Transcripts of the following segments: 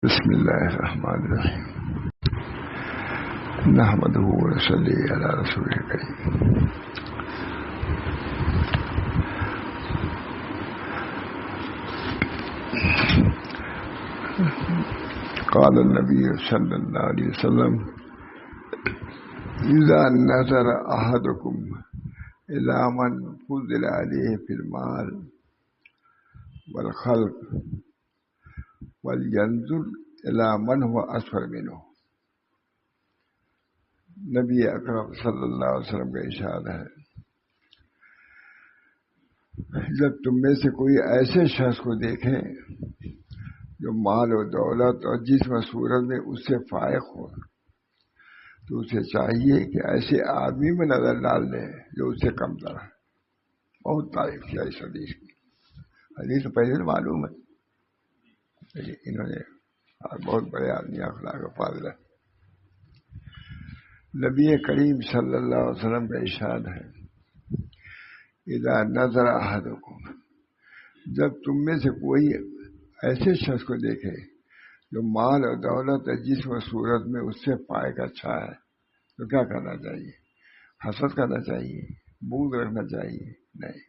بسم الله الرحمن الرحيم نحمده ونصلي على رسوله الكريم. قال النبي صلى الله عليه وسلم إذا نظر أحدكم إلى من فضل عليه في المال والخلق ولينظر إلى من هو أسفل منه. نبی اکرم صلی اللہ علیہ وسلم کا ارشاد ہے، جب تم میں سے کوئی ایسے شخص کو دیکھے جو مال و دولت اور جسم و صورت میں اس سے فائق ہو، تو اسے چاہیے کہ ایسے آدمی میں نظر ڈال لے جو اس سے کم تر ہے۔ بہت تعریف کیا اس حدیث کی۔ حدیث تو پہلے معلوم ہے، انہوں نے بہت بڑے آدمی اخلاق فاضل ہے۔ نبی کریم صلی اللہ علیہ وسلم کا ارشاد ہے، اذا نظر احدکم، جب تم میں سے کوئی ایسے شخص کو دیکھے جو مال اور دولت اور جسم و صورت میں اس سے فائق اچھا ہے، تو کیا کرنا چاہیے؟ حسد کرنا چاہیے؟ بغض رکھنا چاہیے؟ نہیں۔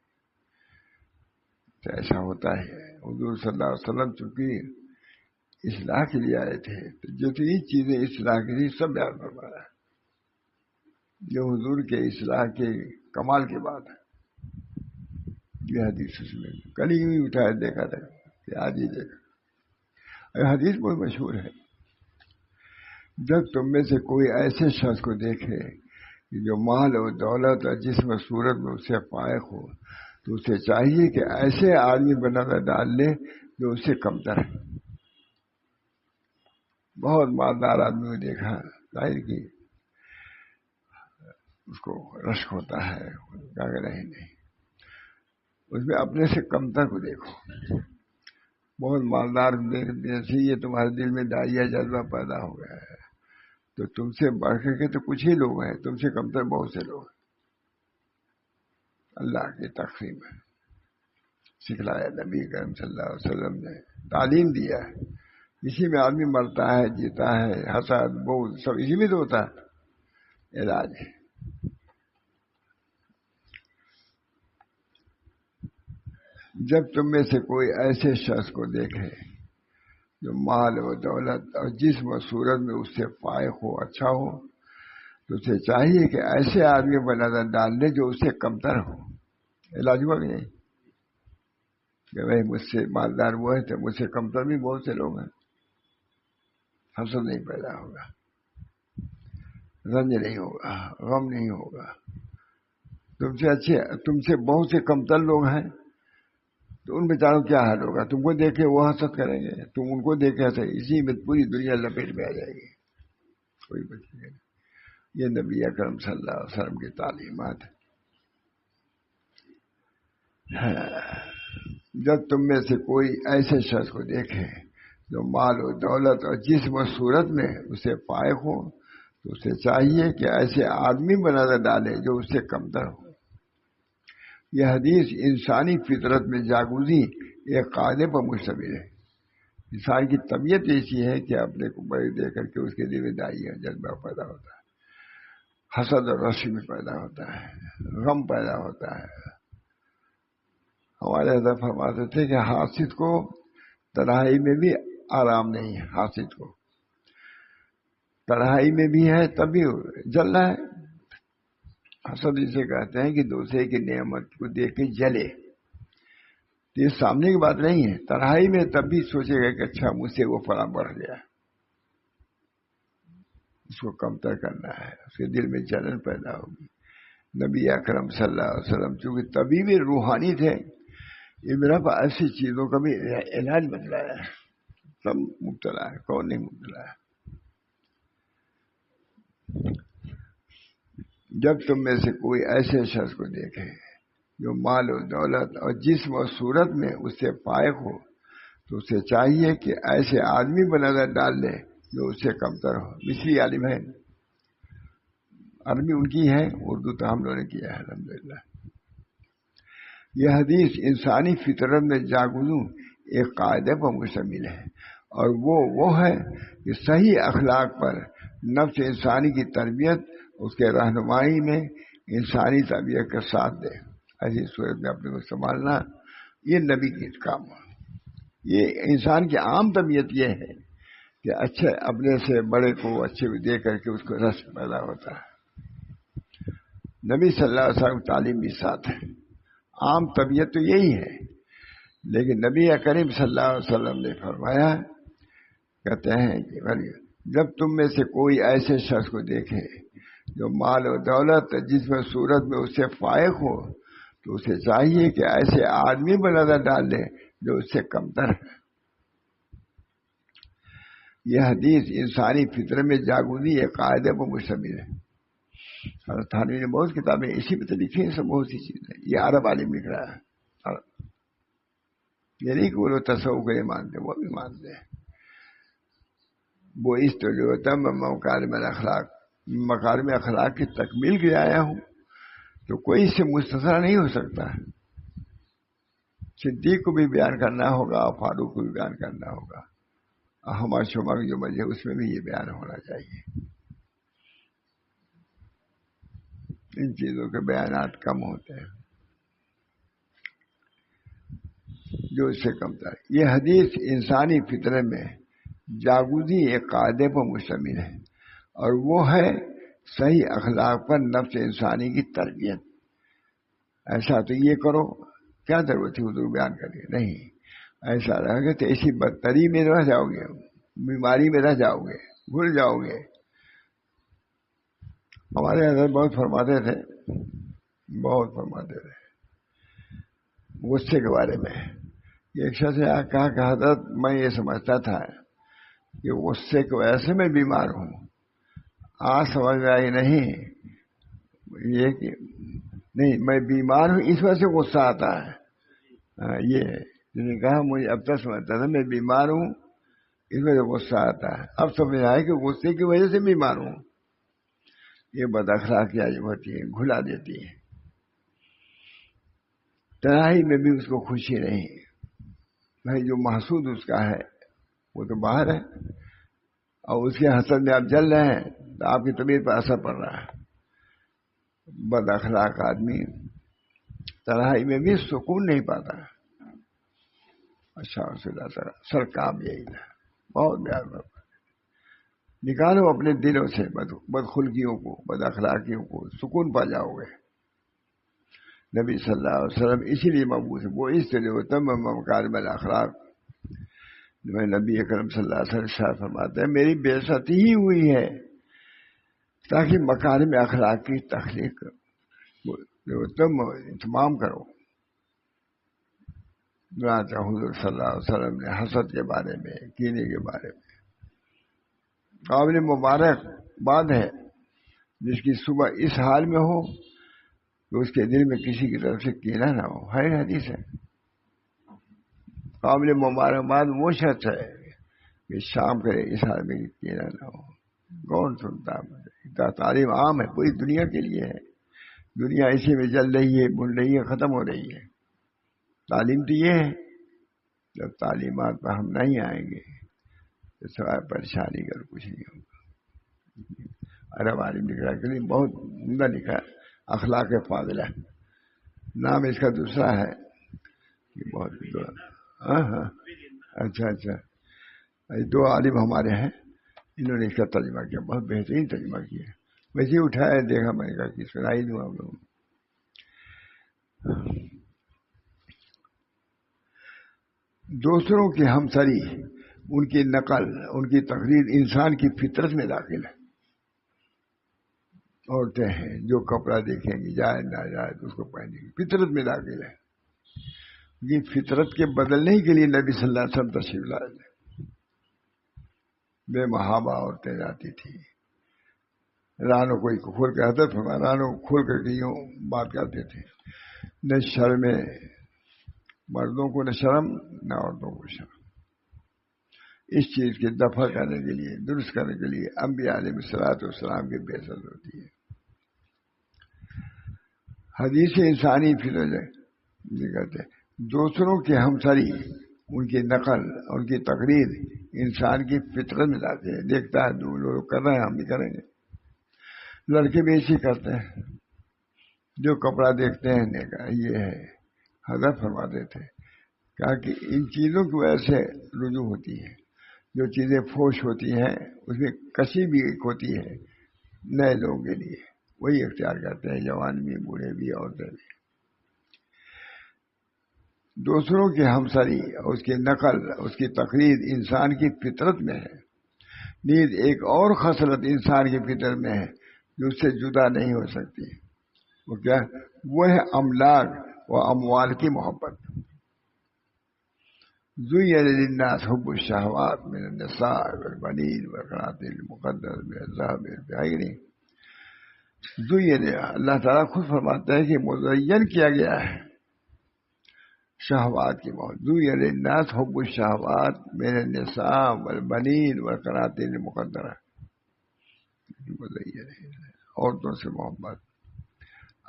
تو ایسا ہوتا ہے، حضور صلی اللہ علیہ وسلم چونکہ اصلاح کے لیے آئے تھے، تو جتنی چیزیں اصلاح کی تھی سب بیان فرمایا، جو حضور کے اصلاح کے کمال کی بات ہے۔ یہ حدیث اس میں کل ہی اٹھایا دیکھا تھا کہ آج ہی دیکھا۔ حدیث بہت مشہور ہے، جب تم میں سے کوئی ایسے شخص کو دیکھے جو مال و دولت اور جسم و صورت میں اس سے فائق ہو، تو اسے چاہیے کہ ایسے آدمی پر نظر ڈال لے جو اس سے کمتر ہے۔ بہت مالدار آدمی کو دیکھا، ظاہر کی اس کو رشک ہوتا ہے، کیا کہ نہیں، اس میں اپنے سے کمتر کو دیکھو۔ بہت مالدار جیسے یہ تمہارے دل میں داعیہ جذبہ پیدا ہو گیا ہے، تو تم سے بڑھ کر کے تو کچھ ہی لوگ ہیں، تم سے کمتر بہت سے لوگ ہیں۔ اللہ کی تقسیم ہے، سکھلایا نبی کریم صلی اللہ علیہ وسلم نے، تعلیم دیا ہے۔ اسی میں آدمی مرتا ہے، جیتا ہے، حسد بغض سب اسی میں تو ہوتا ہے۔ علاج ہے، جب تم میں سے کوئی ایسے شخص کو دیکھے جو مال و دولت اور جسم و صورت میں اس سے فائق ہو، اچھا ہو، تو اسے چاہیے کہ ایسے آدمی پر نظر ڈال لے جو اس سے کمتر ہو۔ علاج ہوا نہیں کہ بھائی مجھ سے مالدار وہ ہے تو مجھ سے کمتر بھی بہت سے لوگ ہیں۔ حسد نہیں پیدا ہوگا، رنج نہیں ہوگا، غم نہیں ہوگا۔ تم سے بہت سے کمتر لوگ ہیں تو ان بیچاروں کیا حال ہوگا؟ تم کو دیکھے وہ حسد کریں گے، تم ان کو دیکھے تو اسی میں پوری دنیا لپیٹ میں آ جائے گی، کوئی بچے گا۔ یہ نبی اکرم صلی اللہ علیہ وسلم کی تعلیمات ہے۔ جب تم میں سے کوئی ایسے شخص کو دیکھے جو مال و دولت اور جسم و صورت میں اسے فائق ہو، تو اسے چاہیے کہ ایسے آدمی پر نظر ڈالے جو اس سے کمتر ہو۔ یہ حدیث انسانی فطرت میں جاگوزی ایک قاعدے پر مشتمل ہے۔ انسان کی طبیعت ایسی ہے کہ اپنے کو بڑے دیکھ کر کے اس کے دل میں داعیہ جذبہ پیدا ہوتا ہے، حسد اور رشک میں پیدا ہوتا ہے، غم پیدا ہوتا ہے۔ ہمارے حضرت فرماتے تھے کہ حاسد کو تنہائی میں بھی آرام نہیں ہے، حاسد کو تنہائی میں بھی ہے تب بھی جل رہا ہے۔ حسد اسے کہتے ہیں کہ دوسرے کی نعمت کو دیکھ کے جلے، یہ سامنے کی بات نہیں ہے، تنہائی میں تب بھی سوچے گا کہ اچھا مجھ سے وہ فلاں بڑھ گیا، اس کو کمتر کرنا ہے، اس کے دل میں جلن پیدا ہوگی۔ نبی اکرم صلی اللہ علیہ وسلم چونکہ طبیب روحانی تھے، ابن پر ایسی چیزوں کا بھی علاج بتلایا ہے۔ سب مبتلا ہے، کون نہیں مبتلا ہے؟ جب تم میں سے کوئی ایسے شخص کو دیکھے جو مال و دولت اور جسم و صورت میں اس سے فائق ہو، تو اسے چاہیے کہ ایسے آدمی پر نظر ڈال لے جو اس سے کمتر ہو۔ مصری عالم ہے، عربی ان کی ہے، اردو تو ہم لوگوں نے کیا ہے الحمدللہ۔ یہ حدیث انسانی فطرت میں جاگزوں ایک قاعدے پر مشتمل ہے، اور وہ ہے کہ صحیح اخلاق پر نفس انسانی کی تربیت اس کے رہنمائی میں انسانی طبیعت کا ساتھ دے. ایسی صورت میں اپنے کو سنبھالنا یہ نبی کی کام ہے. یہ انسان کی عام طبیعت یہ ہے کہ اچھے اپنے سے بڑے کو اچھے کو دے کر کے اس کو رس پیدا ہوتا ہے. نبی صلی اللہ علیہ وسلم تعلیم بھی ساتھ ہے. عام طبیعت تو یہی ہے، لیکن نبی کریم صلی اللہ علیہ وسلم نے فرمایا، کہتے ہیں کہ جب تم میں سے کوئی ایسے شخص کو دیکھے جو مال و دولت جس میں صورت میں اس سے فائق ہو تو اسے چاہیے کہ ایسے آدمی پر نظر ڈال دے جو اس سے کمتر ہے. یہ حدیث انسانی فطرت میں جاگودی ایک قاعدے پر مشتمل ہے. حضرت تھانوی نے بہت کتابیں اسی پہ لکھی ہیں، بہت سی چیزیں. یہ عرب عالم لکھ رہا ہے. یہ نہیں کہ وہ لوگ تصوف کو یہ مانتے، وہ بھی مانتے ہیں. وہ اس تو جو تم مکارم اخلاق کی تکمیل کے آیا ہوں تو کوئی اس سے مستثنا نہیں ہو سکتا. صدیق کو بھی بیان کرنا ہوگا، فاروق کو بھی بیان کرنا ہوگا، احمد شمر جو مجھے اس میں بھی یہ بیان ہونا چاہیے. ان چیزوں کے بیانات کم ہوتے ہیں جو اس سے کم تر. یہ حدیث انسانی فطرت میں جاگودی ایک قاعدے پر مشتمل ہے، اور وہ ہے صحیح اخلاق پر نفس انسانی کی تربیت. ایسا تو یہ کرو، کیا ضرورت تھی حضور بیان کریے؟ نہیں، ایسا رہے گا تو ایسی بدتری میں رہ جاؤ گے، بیماری میں رہ جاؤ گے، بھول جاؤ گے. ہمارے حضرت بہت فرماتے تھے غصے کے بارے میں. ایک شخص نے کہا کہ حضرت میں یہ سمجھتا تھا کہ غصے کی وجہ سے میں بیمار ہوں. آج سمجھ میں آئی نہیں، یہ کہ نہیں، میں بیمار ہوں اس وجہ سے غصہ آتا ہے. یہ جس نے کہا مجھے اب تک سمجھتا تھا میں بیمار ہوں اس وجہ سے غصہ آتا ہے، اب سمجھ آئے کہ غصے کی وجہ سے بیمار ہوں. یہ بد اخلاقی عجب ہوتی ہے، گھلا دیتی ہے. تنہائی میں بھی اس کو خوشی نہیں. بھائی جو محسود اس کا ہے وہ تو باہر ہے، اور اس کے حسد میں آپ جل رہے ہیں تو آپ کی طبیعت پر اثر پڑ رہا ہے. بد اخلاق آدمی تنہائی میں بھی سکون نہیں پاتا. اچھا سر کام یہی تھا. بہت پیار نکالو اپنے دلوں سے بدخلقیوں کو، بد اخلاقیوں کو، سکون پا جاؤ گے. نبی صلی اللہ علیہ وسلم اسی لیے مبعوث ہے. وہ اس طرح تمام مکارم الاخلاق. نبی اکرم صلی اللہ علیہ وسلم فرماتے ہیں میری بے-عزتی ہی ہوئی ہے تاکہ مکارم اخلاق کی تخلیق تم اہتمام کرو. حضور صلی اللہ علیہ وسلم نے حسد کے بارے میں، کینے کے بارے میں قابل مبارک بات ہے جس کی صبح اس حال میں ہو کہ اس کے دل میں کسی کی طرف سے کینہ نہ ہو. ہے حدیث ہے. قابل مبارکباد وہ شخص ہے کہ شام کرے اس حال میں کینہ نہ ہو. کون سنتا ہے؟ تعلیم عام ہے، پوری دنیا کے لیے ہے. دنیا اسی میں جل رہی ہے، بن رہی ہے، ختم ہو رہی ہے. تعلیم تو یہ ہے جب تعلیمات پر ہم نہیں آئیں گے تو سوائے پریشانی کر کچھ نہیں ہوگا. عرب عالم لکھ رہا ہے، بہت عمدہ لکھا ہے، اخلاق فاضلہ. نام اس کا دوسرا ہے کہ بہت اچھا دو عالم ہمارے ہیں، انہوں نے اس کا ترجمہ کیا، بہت بہترین ترجمہ کیا. ویسے اٹھایا دیکھا میں نے کہا کہ سنائی دوں آپ لوگوں. دوسروں کی ہمسری، ان کی نقل، ان کی تقریر انسان کی فطرت میں داخل ہے. عورتیں ہیں جو کپڑا دیکھیں گی جائے نہ جائے تو اس کو پہنیں گی، فطرت میں داخل ہے. یہ فطرت کے بدلنے کے لیے نبی صلی اللہ علیہ وسلم تشریف لائے تھے. بے محابہ عورتیں جاتی تھی، رانوں کو کھول کے حضرت رانوں کو کھول کر کے یوں بات کرتے تھے. نہ شرم مردوں کو، نہ شرم نہ عورتوں کو شرم. اس چیز کے دفع کرنے کے لیے، درست کرنے کے لیے انبیاء علیہ الصلوۃ والسلام کی بعثت ہوتی ہے. حدیث انسانی فطرت یہ کہتے ہیں دوسروں کی ہمسری، ان کی نقل، ان کی تقریر انسان کی فطرت میں لاتے ہیں. دیکھتا ہے لوگ کر رہے ہیں ہم بھی کریں گے. لڑکے بھی ایسے کرتے ہیں، جو کپڑا دیکھتے ہیں دیکھا یہ ہے. حضرت فرماتے تھے کہا کہ ان چیزوں کی وجہ سے رجوع ہوتی ہے. جو چیزیں فوش ہوتی ہیں اس میں کشی بھی ایک ہوتی ہے نئے لوگوں کے لیے، وہی اختیار کرتے ہیں، جوان بھی، بوڑھے بھی، عورتیں بھی. دوسروں کی ہمسری، اس کی نقل، اس کی تقریر انسان کی فطرت میں ہے. نیز ایک اور خصلت انسان کی فطرت میں ہے جو اس سے جدا نہیں ہو سکتی. وہ کیا؟ وہ ہے املاک و اموال کی محبت. زین للناس حب الشہوات من النساء والبنین والقناطیر المقنطرۃ من الذهب والفضة. زین، اللہ تعالیٰ خود فرماتا ہے کہ مزین کیا گیا ہے شہوات کی موت. زین للناس حب الشہوات من النساء والبنین والقناطیر المقنطرۃ. مزین ہے عورتوں سے محبت،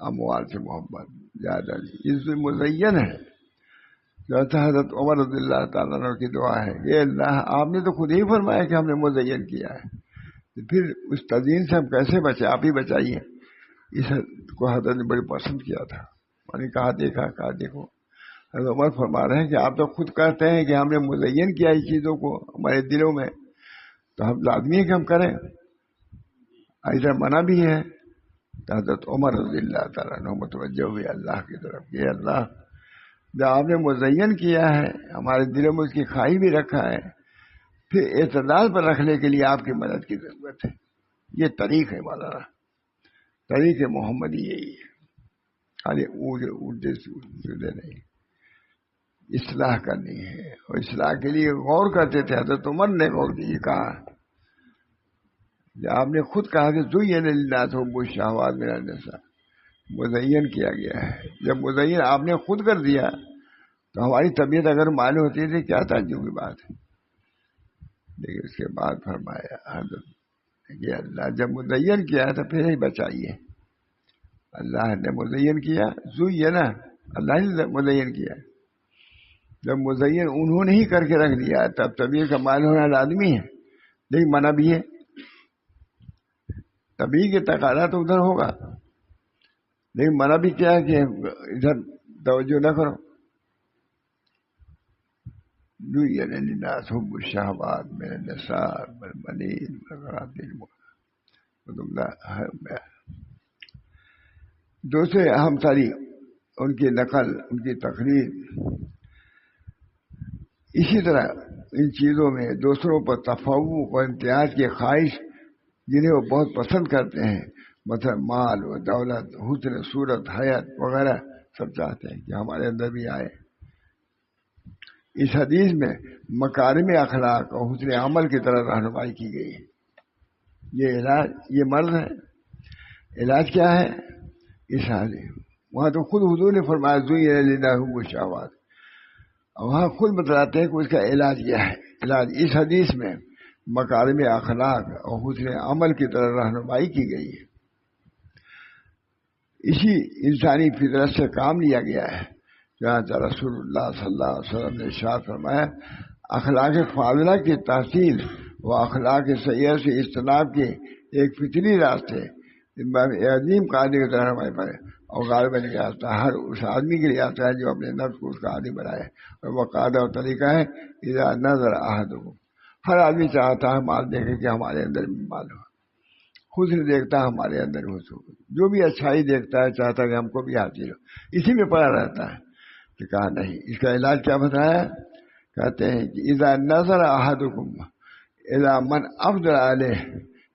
اموال سے محبت زیادہ نہیں. اس میں مزین ہے. حضرت عمر رضی اللہ تعالیٰ عنہ کی دعا ہے کہ اللہ آپ نے تو خود ہی فرمایا کہ ہم نے مزین کیا ہے، تو پھر اس تزئین سے ہم کیسے بچے؟ آپ ہی بچائیے. اس کو حضرت نے بڑی پسند کیا تھا. میں نے کہا دیکھو حضرت عمر فرما رہے ہیں کہ آپ تو خود کہتے ہیں کہ ہم نے مزین کیا اس چیزوں کو ہمارے دلوں میں، تو ہم لازمی ہے کہ ہم کریں. ایسا منع بھی ہے. تو حضرت عمر رضی اللہ تعالیٰ عنہ متوجہ ہوئے اللہ کی طرف کہ اللہ جو آپ نے مزین کیا ہے ہمارے دلوں میں اس کی خواہی بھی رکھا ہے، پھر اعتدال پر رکھنے کے لیے آپ کی مدد کی ضرورت ہے. یہ طریق ہے مولانا، طریق محمدی یہی ہے. خالی اونٹے سیدھے نہیں، اصلاح کرنی ہے. اور اصلاح کے لیے غور کرتے تھے. حضرت عمر نے غور کی کہا، آپ نے خود کہا کہ زین للناس حب الشہوات من النساء، مزین کیا گیا ہے. جب مزین آپ نے خود کر دیا تو ہماری طبیعت اگر مائل ہوتی تھی کیا تعجب کی بات ہے. لیکن اس کے بعد فرمایا حضرت کہ اللہ جب مزین کیا ہے تو پھر ہی بچائیے. اللہ نے مزین کیا، زین اللہ نے مزین کیا. جب مزین انہوں نے ہی کر کے رکھ دیا تب طبیعت کا مائل ہونا لازمی ہے. لیکن منع بھی ہے، طبیعت کے تقاضا تو ادھر ہوگا، لیکن منع بھی کیا ہے کہ ادھر توجہ نہ کرو. زین للناس حب الشہوات من النساء والبنین والقناطیر المقنطرۃ. دوسرے ہمسری، ان کی نقل، ان کی تقریر. اسی طرح ان چیزوں میں دوسروں پر تفوق اور امتیاز کی خواہش جنہیں وہ بہت پسند کرتے ہیں، مثلا مال و دولت، حسن صورت، حیات وغیرہ، سب چاہتے ہیں کہ ہمارے اندر بھی آئے. اس حدیث میں مکارم اخلاق اور حسن عمل کی طرح رہنمائی کی گئی ہے. یہ علاج، یہ مرض ہے. علاج کیا ہے اس حدیث؟ وہاں تو خود حضور نے فرمایا زین للناس حب الشہوات، اور وہاں خود بتلاتے ہیں کہ اس کا علاج کیا ہے. علاج اس حدیث میں مکارم اخلاق اور حسن عمل کی طرح رہنمائی کی گئی ہے. اسی انسانی فطرت سے کام لیا گیا ہے. جہاں رسول اللہ صلی اللہ علیہ وسلم نے ارشاد فرمایا اخلاق فاضلہ کی تحصیل و اخلاق سیئہ سے اجتناب کے ایک فطری راستے عظیم قاعدے کی طرح ہمارے پاس. اور غالباً یہ آتا ہر اس آدمی کے لیے آتا ہے جو اپنے نفس کو اس کا عادی بنائے. اور وہ قاعدہ اور طریقہ ہے اذا نظر احدکم، ہر آدمی چاہتا ہے مال دیکھے کہ ہمارے اندر بھی مال ہو. حسن دیکھتا ہے ہمارے اندر حسن ہو. جو بھی اچھائی دیکھتا ہے چاہتا ہے کہ ہم کو بھی حاصل ہو. اسی میں پڑا رہتا ہے. کہ کہا نہیں، اس کا علاج کیا بتایا؟ کہتے ہیں کہ اذا نظر احدکم الی من افضل علیہ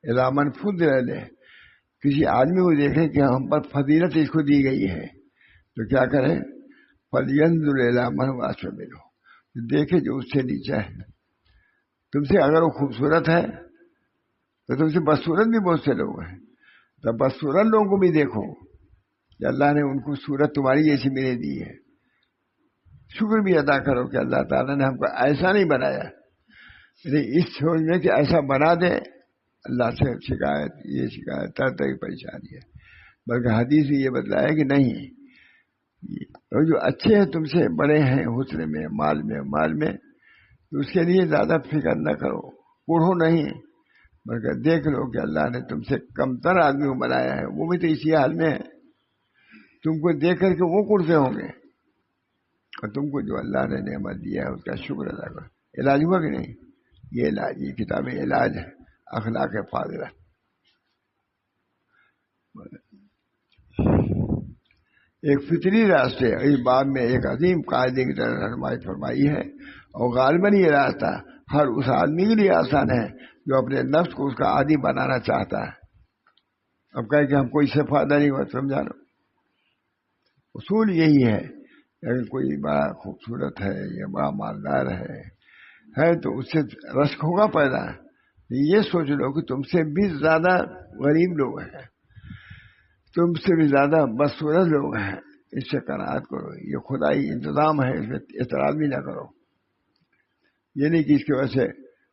الی من فضل علیہ. کسی آدمی کو دیکھیں کہ ہم پر فضیلت اس کو دی گئی ہے تو کیا کریں؟ فلینظر الی من هو اسفل منہ، دیکھے جو اس سے نیچا ہے. تم سے اگر وہ خوبصورت ہے تو تم سے بدصورت بھی بہت سے لوگ ہیں، تو بدصورت لوگوں کو بھی دیکھو کہ اللہ نے ان کو صورت تمہاری جیسی میرے دی ہے. شکر بھی ادا کرو کہ اللہ تعالیٰ نے ہم کو ایسا نہیں بنایا. اس سوچ میں کہ ایسا بنا دے اللہ سے شکایت، یہ شکایت طرح طرح کی پریشانی ہے. بلکہ حدیث میں یہ بتلایا کہ نہیں، اور جو اچھے ہیں تم سے بڑے ہیں حسن میں مال میں تو اس کے لیے زیادہ فکر نہ کرو، کوڑھو نہیں، بلکہ دیکھ لو کہ اللہ نے تم سے کمتر آدمی کو بنایا ہے، وہ بھی تو اسی حال میں ہے، تم کو دیکھ کر کے وہ کڑتے ہوں گے، اور تم کو جو اللہ نے نعمت دیا ہے اس کا شکر ادا کرو۔ علاج ہوا کہ نہیں؟ یہ علاج، یہ کتاب علاج ہے اخلاق فاضلہ۔ ایک فطری راستے اس باب میں ایک عظیم قاعدے کی طرح رہنمائی فرمائی ہے، اور غالباً یہ راستہ ہر اس آدمی کے لیے آسان ہے جو اپنے نفس کو اس کا عادی بنانا چاہتا ہے۔ اب کہے کہ ہم کو اس سے فائدہ نہیں ہوا، سمجھا لو، اصول یہی ہے کہ اگر کوئی بڑا خوبصورت ہے یا بڑا مالدار ہے تو اس سے رشک ہوگا پیدا، یہ سوچ لو کہ تم سے بھی زیادہ غریب لوگ ہیں، تم سے بھی زیادہ بدصورت لوگ ہیں، اس سے قناعت کرو، یہ خدائی انتظام ہے، اس میں اعتراض بھی نہ کرو۔ یہ نہیں کہ اس کی وجہ سے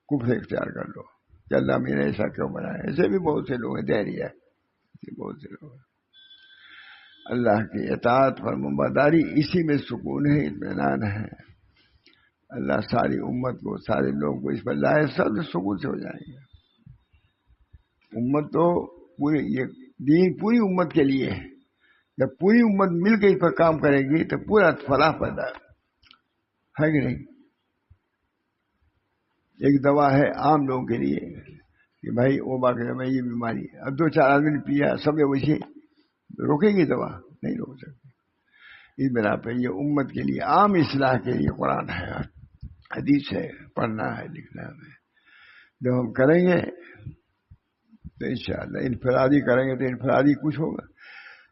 کفر اختیار کر لو کہ اللہ میں نے ایسا کیوں بنایا۔ ایسے بھی بہت سے لوگ ہیں، دہریہ بہت سے لوگ ہیں۔ اللہ کی اطاعت فرمانبرداری، اسی میں سکون ہے، اطمینان ہے۔ اللہ ساری امت کو، سارے لوگوں کو اس پر لائے، سب سکون سے ہو جائیں گے۔ امت تو پوری، یہ دین پوری امت کے لیے ہے، جب پوری امت مل کے اس پر کام کرے گی تو پورا فلاح پیدا ہے کہ نہیں؟ ایک دوا ہے عام لوگوں کے لیے کہ بھائی وبا کے میں یہ بیماری ہے، اب 2-4 آدمی نے پیا، سب نے ویسے روکے گی دوا؟ نہیں روک سکتے۔ اس بنا پہ یہ امت کے لیے عام اصلاح کے لیے قرآن ہے، حدیث ہے، پڑھنا ہے، لکھنا ہے۔ جب ہم کریں گے تو انشاءاللہ، انفرادی کریں گے تو انفرادی کچھ ہوگا،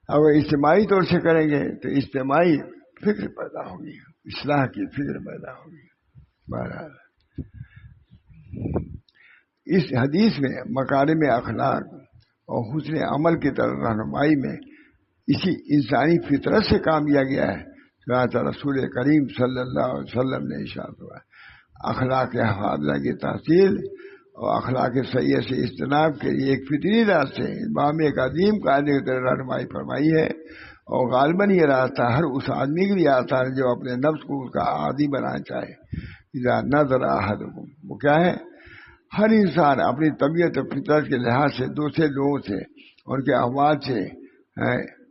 اگر اجتماعی طور سے کریں گے تو اجتماعی فکر پیدا ہوگی، اصلاح کی فکر پیدا ہوگی۔ بہرحال اس حدیث میں مکارم اخلاق اور حسن عمل کی طرف رہنمائی میں اسی انسانی فطرت سے کام لیا گیا ہے۔ چنانچہ رسول کریم صلی اللہ علیہ وسلم نے ارشاد فرمایا، اخلاق حاضرہ کی تحصیل اور اخلاق سیئہ سے اجتناب کے لیے ایک فطری راستے باب میں ایک عظیم قاعدے کی طرح رہنمائی فرمائی ہے، اور غالباً یہ راستہ ہر اس آدمی کے لیے آتا ہے جو اپنے نفس کو اس کا عادی بنانا چاہے۔ اذا نظر احدکم، وہ کیا ہے؟ ہر انسان اپنی طبیعت و فطرت کے لحاظ سے دوسرے لوگوں سے، ان کے احوال سے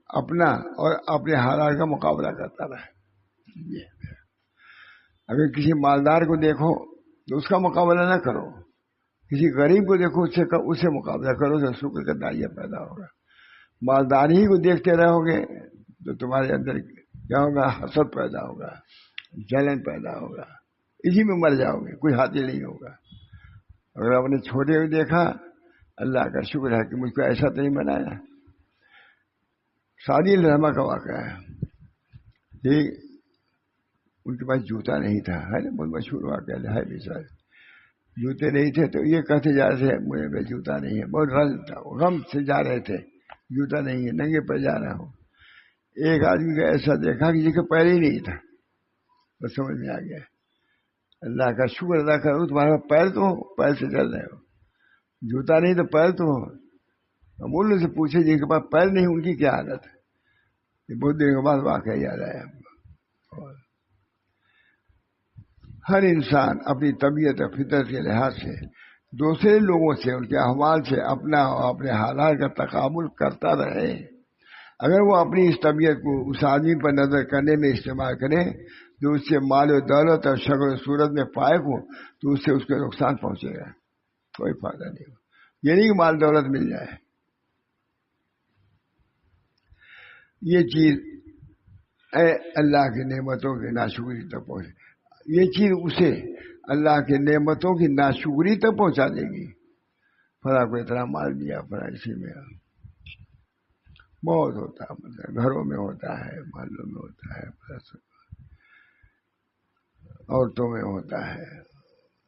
اپنا اور اپنے حالات کا مقابلہ کرتا رہے۔ اگر کسی مالدار کو دیکھو تو اس کا مقابلہ نہ کرو، کسی غریب کو دیکھو اس سے مقابلہ کرو تو شکر کا دائیا پیدا ہوگا۔ مالدار ہی کو دیکھتے رہو گے تو تمہارے اندر کیا ہوگا؟ حسد پیدا ہوگا، جلن پیدا ہوگا، اسی میں مر جاؤ گے، کوئی حاصل نہیں ہوگا۔ اگر آپ نے چھوٹے کو دیکھا، اللہ کا شکر ہے کہ مجھ کو ایسا تو نہیں بنایا۔ سعدی الرحمہ کا واقعہ ہے، ان کے پاس جوتا نہیں تھا، ہے نا، بہت مشہور واقعہ ہے بھی سر۔ جوتے نہیں تھے تو یہ کہتے جا رہے تھے مجھے پہ جوتا نہیں ہے، بہت غم سے جا رہے تھے، جوتا نہیں ہے، ننگے پہ جا رہا ہوں۔ ایک آدمی کا ایسا دیکھا کہ جس کے پیر ہی نہیں تھا، بس سمجھ میں آ گیا، اللہ کا شکر ادا کرو، تمہارا پیر تو ہو، پیر سے چل رہے ہو، جوتا نہیں تو پیر تو ہو۔ ہم ان سے پوچھے جن کے پاس پیر نہیں ان کی کیا حالت ہے؟ یہ بہت دیر کے بعد واقعہ یاد آیا ہم کو۔ ہر انسان اپنی طبیعت اور فطرت کے لحاظ سے دوسرے لوگوں سے، ان کے احوال سے اپنا اور اپنے حالات کا تقابل کرتا رہے۔ اگر وہ اپنی اس طبیعت کو اس آدمی پر نظر کرنے میں استعمال کرے جو اس سے مال و دولت اور شکل و صورت میں فائق ہو تو اس سے اس کو نقصان پہنچے گا، کوئی فائدہ نہیں ہو۔ یہ نہیں کہ مال دولت مل جائے، یہ چیز اے اللہ کی نعمتوں کی ناشکری تک پہنچے، یہ چیز اسے اللہ کے نعمتوں کی ناشکری تک پہنچا دے گی۔ فلاں کو اتنا مال دیا، فلاں اسی میں بہت ہوتا ہے، مطلب گھروں میں ہوتا ہے، محلوں میں ہوتا ہے، عورتوں میں ہوتا ہے،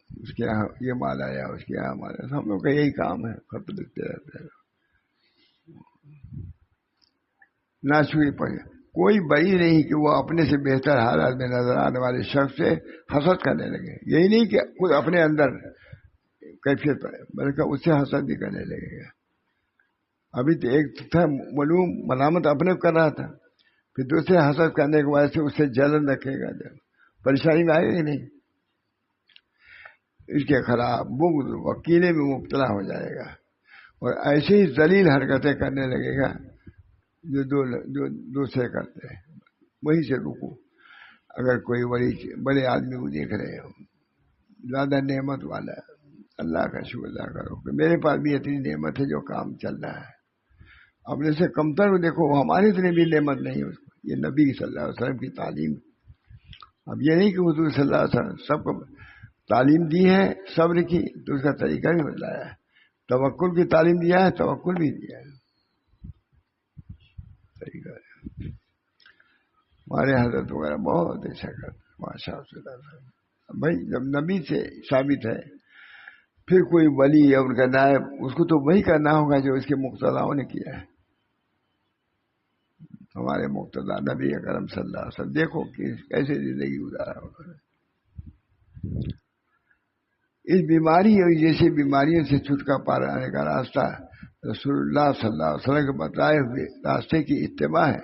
اس کے یہاں یہ مال آیا، اس کے یہاں مال آیا، ہم لوگ کا یہی کام ہے، خط لکھتے رہتے ہیں۔ ناشکری پڑے، کوئی بڑی نہیں کہ وہ اپنے سے بہتر حالات میں نظر آنے والے شخص سے حسد کرنے لگے، یہی نہیں کہ خود اپنے اندر کیفیت پائے بلکہ اس سے حسد بھی کرنے لگے گا۔ ابھی تو ایک تھا معلوم ملامت اپنے کو کر رہا تھا، پھر دوسرے حسد کرنے کے بعد سے اس سے جلن رکھے گا، جب پریشانی میں آئے گا ہی نہیں، اس کے خلاف بغض و کینے میں مبتلا ہو جائے گا، اور ایسے ہی ذلیل حرکتیں کرنے لگے گا جو دوسرے کرتے ہیں، وہیں سے رکو۔ اگر کوئی بڑے آدمی کو دیکھ رہے ہو زیادہ نعمت والا ہے، اللہ کا شکر ادا کرو کہ میرے پاس بھی اتنی نعمت ہے جو کام چل رہا ہے۔ اپنے سے کمتر کو دیکھو، وہ ہماری اتنی بھی نعمت نہیں ہے اس کو، یہ نبی صلی اللہ علیہ وسلم کی تعلیم۔ اب یہ نہیں کہ حضور صلی اللہ علیہ وسلم سب کو تعلیم دی ہے صبر کی، تو اس کا طریقہ بھی بتلایا ہے، توکل کی تعلیم دیا ہے، توکل بھی دیا ہے، طریقہ ہے۔ ہمارے حضرت وغیرہ بہت اچھا کرتے ماشاء اللہ۔ بھائی جب نبی سے ثابت ہے، پھر کوئی ولی یا ان کا نائب، اس کو تو وہی کرنا ہوگا جو اس کے مقتداؤں نے کیا ہے۔ ہمارے مقتدا نبی اکرم صلی اللہ علیہ وسلم دیکھو کہ کیسے زندگی گزارا ہوگا۔ اس بیماری اور جیسے بیماریوں سے چھٹکا پانے کا راستہ رسول اللہ صلی اللہ علیہ وسلم کے بتائے ہوئے راستے کی اتباع ہے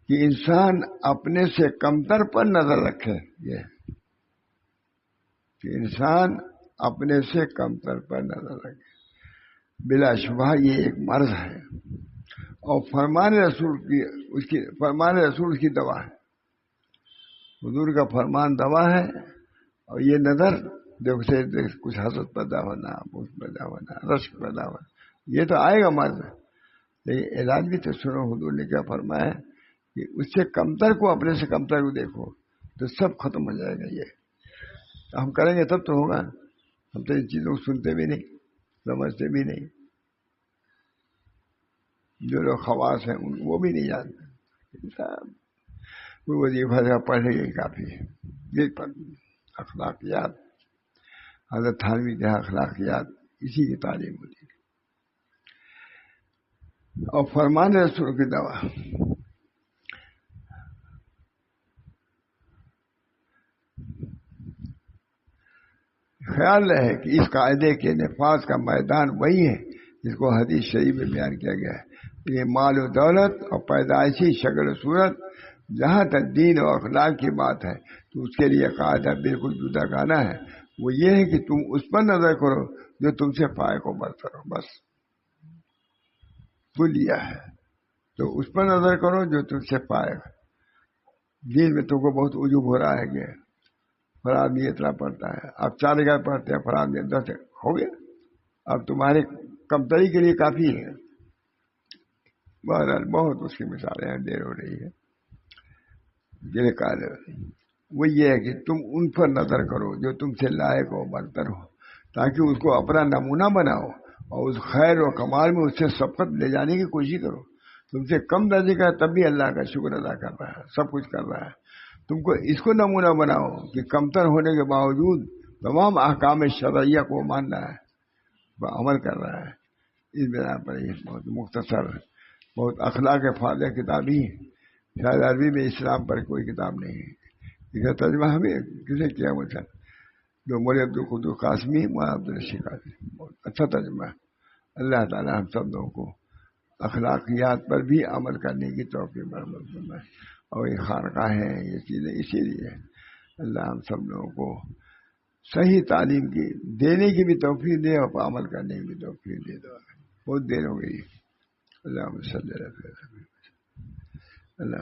کہ انسان اپنے سے کمتر پر نظر رکھے، یہ کہ انسان اپنے سے کمتر پر نظر رکھے، بلا شبہ یہ ایک مرض ہے، اور فرمان رسول اس کی دوا ہے۔ حضور کا فرمان دوا ہے، اور یہ نظر دیکھ کچھ حسد پیدا ہونا، بغض پیدا ہونا، رشک پیدا ہونا، یہ تو آئے گا مرض، لیکن علاج بھی تو سنو حضور نے کیا فرمایا کہ اس سے کمتر کو اپنے سے کمتر کو دیکھو تو سب ختم ہو جائے گا۔ یہ ہم کریں گے تب تو ہوگا، ہم تو ان چیزوں کو سنتے بھی نہیں، سمجھتے بھی نہیں، جو لوگ خواص ہیں وہ بھی نہیں جانتے، وہ وظیفہ کا پڑھنے کے کافی ہے۔ یہ اخلاقیات، حضرت تھانوی کے اخلاقیات اسی کی تعلیم ہوتی ہے، اور فرمان رسول کی دوا۔ خیال رہے کہ اس قاعدے کے نفاذ کا میدان وہی ہے جس کو حدیث شریف میں بیان کیا گیا ہے۔ یہ مال و دولت اور پیدائشی شکل و صورت، جہاں تک دین و اخلاق کی بات ہے تو اس کے لیے قاعدہ بالکل جدا گانا ہے، وہ یہ ہے کہ تم اس پر نظر کرو جو تم سے فائق و برتر ہو، بس تو لیا ہے تو اس پر نظر کرو جو تم سے فائق۔ دین میں تم کو بہت عجوب ہو رہا ہے کہ فراد بھی اتنا پڑھتا ہے، اب 4 جگہ پڑھتے ہیں، فراد میں 10 ہو گیا، اب تمہارے کمتری کے لیے کافی ہے۔ بہرحال بہت اس کی مثالیں ہیں، دیر ہو رہی ہے۔ وہ یہ ہے کہ تم ان پر نظر کرو جو تم سے لائق ہو، برتر ہو، تاکہ اس کو اپنا نمونہ بناؤ، اور اس خیر و کمال میں اس سے سبقت لے جانے کی کوشش کرو۔ تم سے کم درجے کا تب بھی اللہ کا شکر ادا کر رہا ہے، سب کچھ کر رہا ہے، تم کو اس کو نمونہ بناؤ کہ کمتر ہونے کے باوجود تمام احکام شرعیہ کو مان رہا ہے، عمل کر رہا ہے۔ اس بنا پر یہ بہت مختصر، بہت اخلاق فاضلہ کتاب ہی ہے، شاید عربی میں اسلام پر کوئی کتاب نہیں ہے۔ اس کا ترجمہ ہمیں کسے کیا ہوا تھا؟ جو مولوی عبدالقدوس قاسمی، مولانا عبدالرشید قاسمی، بہت اچھا ترجمہ ہے۔ اللہ تعالیٰ ہم سب لوگوں کو اخلاقیات پر بھی عمل کرنے کی توفیق برآمد فرمائے، اور یہ خانقاہ ہیں، یہ چیزیں اسی لیے اللہ ہم سب لوگوں کو صحیح تعلیم کی دینے کی بھی توفیق دے، اور عمل کرنے کی بھی توفیق دے دو۔ بہت دیر ہو گئی، اللہ صلی اللہ علیہ وسلم، اللہ